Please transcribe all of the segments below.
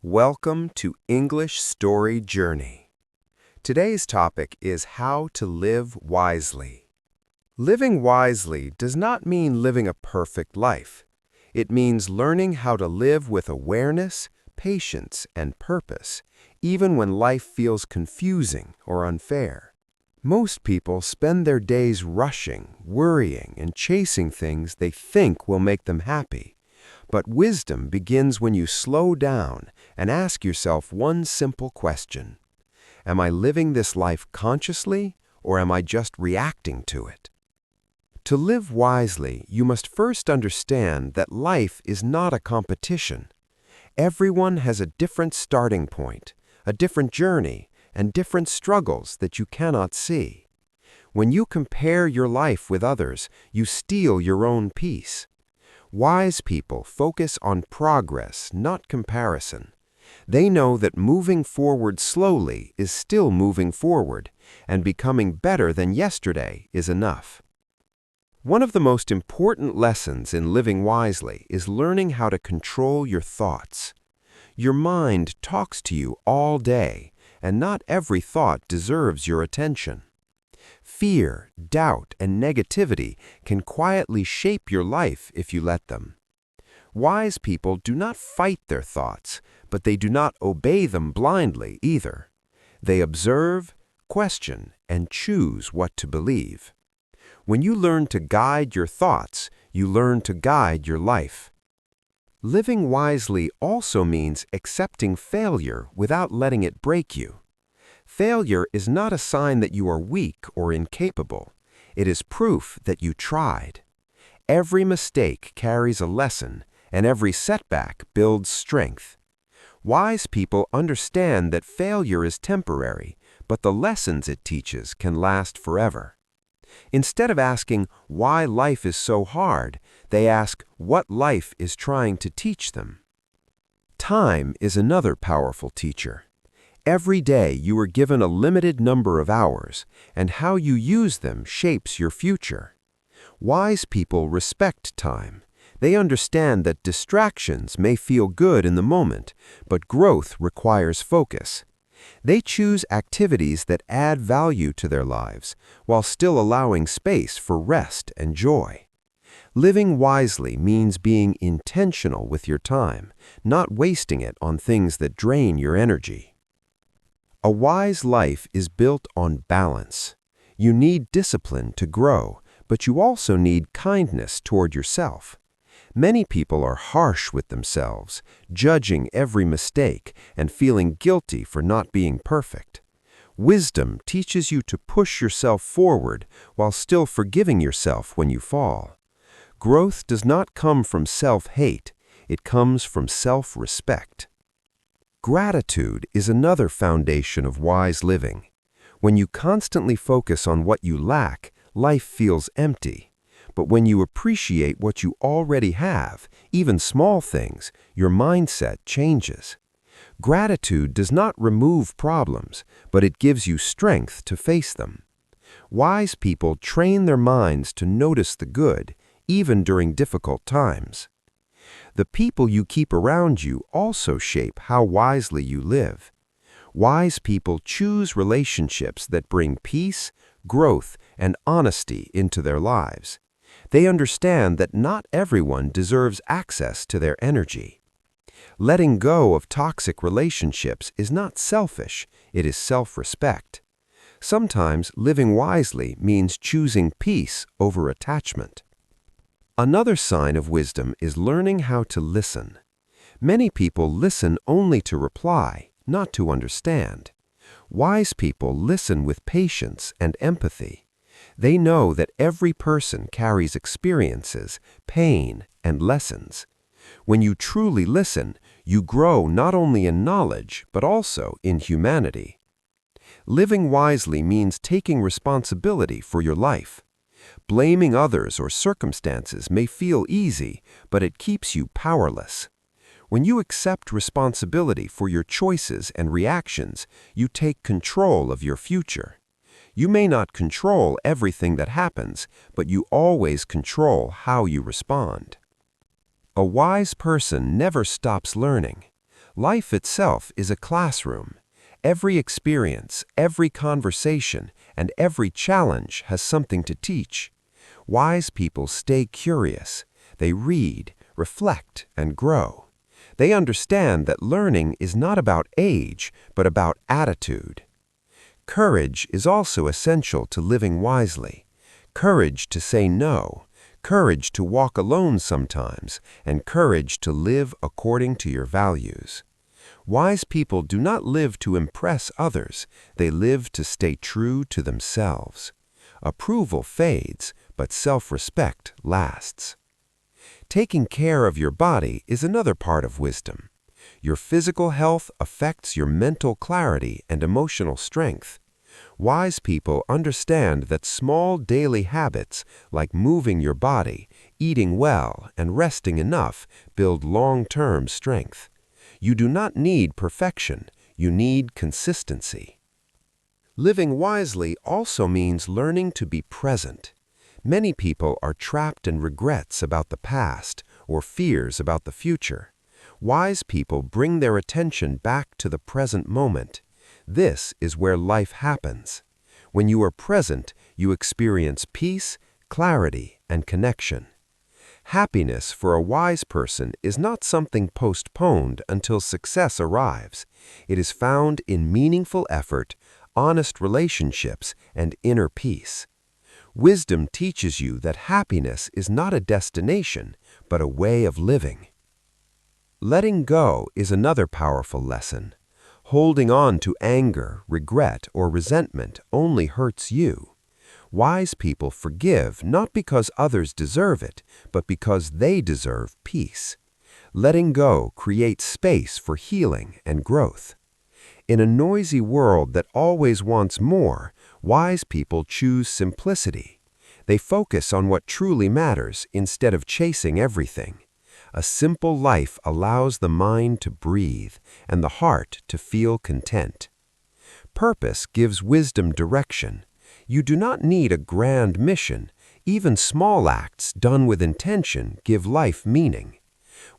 Welcome to English Story Journey. Today's topic is how to live wisely. Living wisely does not mean living a perfect life. It means learning how to live with awareness, patience, and purpose, even when life feels confusing or unfair. Most people spend their days rushing, worrying, and chasing things they think will make them happy. But wisdom begins when you slow down and ask yourself one simple question. Am I living this life consciously, or am I just reacting to it? To live wisely, you must first understand that life is not a competition. Everyone has a different starting point, a different journey, and different struggles that you cannot see. When you compare your life with others, you steal your own peace. Wise people focus on progress, not comparison. They know that moving forward slowly is still moving forward, and becoming better than yesterday is enough. One of the most important lessons in living wisely is learning how to control your thoughts. Your mind talks to you all day, and not every thought deserves your attention. Fear, doubt, and negativity can quietly shape your life if you let them. Wise people do not fight their thoughts, but they do not obey them blindly either. They observe, question, and choose what to believe. When you learn to guide your thoughts, you learn to guide your life. Living wisely also means accepting failure without letting it break you. Failure is not a sign that you are weak or incapable. It is proof that you tried. Every mistake carries a lesson, and every setback builds strength. Wise people understand that failure is temporary, but the lessons it teaches can last forever. Instead of asking why life is so hard, they ask what life is trying to teach them. Time is another powerful teacher. Every day you are given a limited number of hours, and how you use them shapes your future. Wise people respect time. They understand that distractions may feel good in the moment, but growth requires focus. They choose activities that add value to their lives, while still allowing space for rest and joy. Living wisely means being intentional with your time, not wasting it on things that drain your energy. A wise life is built on balance. You need discipline to grow, but you also need kindness toward yourself. Many people are harsh with themselves, judging every mistake and feeling guilty for not being perfect. Wisdom teaches you to push yourself forward while still forgiving yourself when you fall. Growth does not come from self-hate, it comes from self-respect. Gratitude is another foundation of wise living. When you constantly focus on what you lack, life feels empty. But when you appreciate what you already have, even small things, your mindset changes. Gratitude does not remove problems, but it gives you strength to face them. Wise people train their minds to notice the good, even during difficult times. The people you keep around you also shape how wisely you live. Wise people choose relationships that bring peace, growth, and honesty into their lives. They understand that not everyone deserves access to their energy. Letting go of toxic relationships is not selfish, it is self-respect. Sometimes living wisely means choosing peace over attachment. Another sign of wisdom is learning how to listen. Many people listen only to reply, not to understand. Wise people listen with patience and empathy. They know that every person carries experiences, pain, and lessons. When you truly listen, you grow not only in knowledge, but also in humanity. Living wisely means taking responsibility for your life. Blaming others or circumstances may feel easy, but it keeps you powerless. When you accept responsibility for your choices and reactions, you take control of your future. You may not control everything that happens, but you always control how you respond. A wise person never stops learning. Life itself is a classroom. Every experience, every conversation, and every challenge has something to teach. Wise people stay curious. They read, reflect, and grow. They understand that learning is not about age, but about attitude. Courage is also essential to living wisely. Courage to say no, courage to walk alone sometimes, and courage to live according to your values. Wise people do not live to impress others, they live to stay true to themselves. Approval fades, but self-respect lasts. Taking care of your body is another part of wisdom. Your physical health affects your mental clarity and emotional strength. Wise people understand that small daily habits, like moving your body, eating well, and resting enough, build long-term strength. You do not need perfection, you need consistency. Living wisely also means learning to be present. Many people are trapped in regrets about the past or fears about the future. Wise people bring their attention back to the present moment. This is where life happens. When you are present, you experience peace, clarity, and connection. Happiness for a wise person is not something postponed until success arrives. It is found in meaningful effort, honest relationships, and inner peace. Wisdom teaches you that happiness is not a destination, but a way of living. Letting go is another powerful lesson. Holding on to anger, regret, or resentment only hurts you. Wise people forgive not because others deserve it, but because they deserve peace. Letting go creates space for healing and growth. In a noisy world that always wants more, wise people choose simplicity. They focus on what truly matters instead of chasing everything. A simple life allows the mind to breathe and the heart to feel content. Purpose gives wisdom direction. You do not need a grand mission. Even small acts done with intention give life meaning.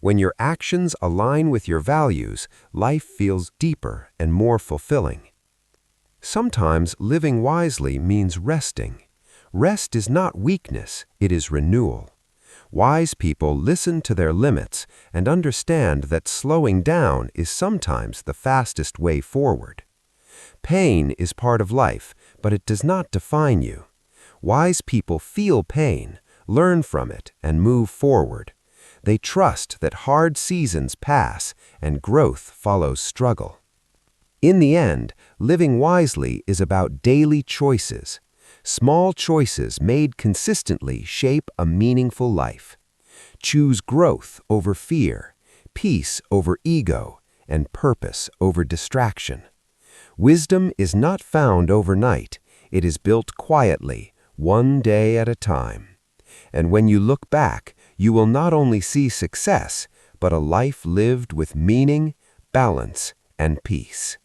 When your actions align with your values, life feels deeper and more fulfilling. Sometimes living wisely means resting. Rest is not weakness, it is renewal. Wise people listen to their limits and understand that slowing down is sometimes the fastest way forward. Pain is part of life, but it does not define you. Wise people feel pain, learn from it, and move forward. They trust that hard seasons pass and growth follows struggle. In the end, living wisely is about daily choices. Small choices made consistently shape a meaningful life. Choose growth over fear, peace over ego, and purpose over distraction. Wisdom is not found overnight. It is built quietly, one day at a time. And when you look back, you will not only see success, but a life lived with meaning, balance, and peace.